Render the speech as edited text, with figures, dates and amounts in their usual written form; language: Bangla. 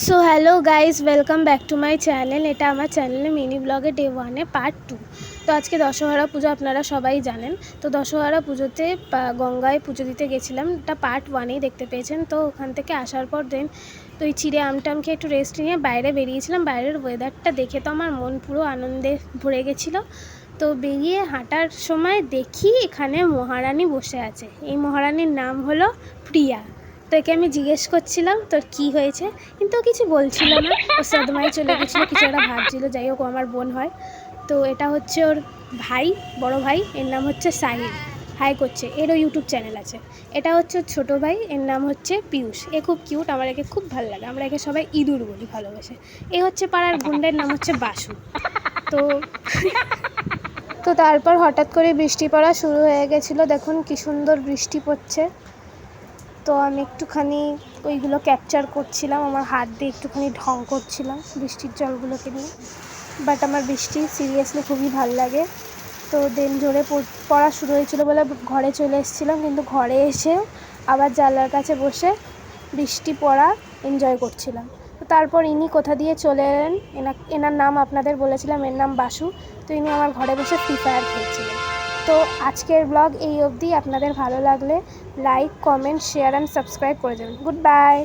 So hello guys, welcome back to my channel. এটা আমার চ্যানেলে মিনি ব্লগে ডে 1-এ পার্ট 2। তো আজকে দশহরা পুজো, আপনারা সবাই জানেন। তো দশহরা পুজোতে গঙ্গায় পুজো দিতে গেছিলাম, এটা পার্ট 1-এই দেখতে পেয়েছেন। তো ওখান থেকে আসার পর তো এই চিড়ে আমটাম খেয়ে একটু রেস্ট নিয়ে বাইরে বেরিয়েছিলাম। বাইরের ওয়েদারটা দেখে তো আমার মন পুরো আনন্দে ভরে গেছিলো। তো বেরিয়ে হাঁটার সময় দেখি এখানে মহারানী বসে আছে। এই মহারানীর নাম হলো প্রিয়া। তো একে আমি জিজ্ঞেস করছিলাম তোর কী হয়েছে, কিন্তু ও কিছু বলছিল না। ও সদমায় চলে গেছিলো, কিছু একটা ভাবছিল। যাই হোক, ও আমার বোন হয়। তো এটা হচ্ছে ওর ভাই, বড় ভাই, এর নাম হচ্ছে সাহিল। হাই করছে, এরও ইউটিউব চ্যানেল আছে। এটা হচ্ছে ওর ছোটো ভাই, এর নাম হচ্ছে পিয়ুষ। এ খুব কিউট, আমার একে খুব ভালো লাগে। আমরা একে সবাই ইঁদুর বলি ভালোবেসে। এ হচ্ছে পাড়ার গুন্ডের নাম হচ্ছে বাসু। তো তো তারপর হঠাৎ করে বৃষ্টি পড়া শুরু হয়ে গেছিলো। দেখুন কি সুন্দর বৃষ্টি পড়ছে। তো আমি একটুখানি ওইগুলো ক্যাপচার করছিলাম, আমার হাত দিয়ে একটুখানি ঢং করছিলাম বৃষ্টির জলগুলোকে নিয়ে। বাট আমার বৃষ্টি সিরিয়াসলি খুবই ভালো লাগে। তো জোরে পড়া শুরু হয়েছিল বলে ঘরে চলে এসেছিলাম, কিন্তু ঘরে এসে আবার জানলার কাছে বসে বৃষ্টি পড়া এনজয় করছিলাম। তো তারপর ইনি কোথা দিয়ে চলে এলেন, এনার নাম আপনাদের বলেছিলাম, এর নাম বাসু। তো ইনি আমার ঘরে বসে ফ্রি ফায়ার খেলছিলেন। তো আজকের ব্লগ এই অবধি। আপনাদের ভালো লাগলে like, comment, share and subscribe করে দেবেন। Good bye.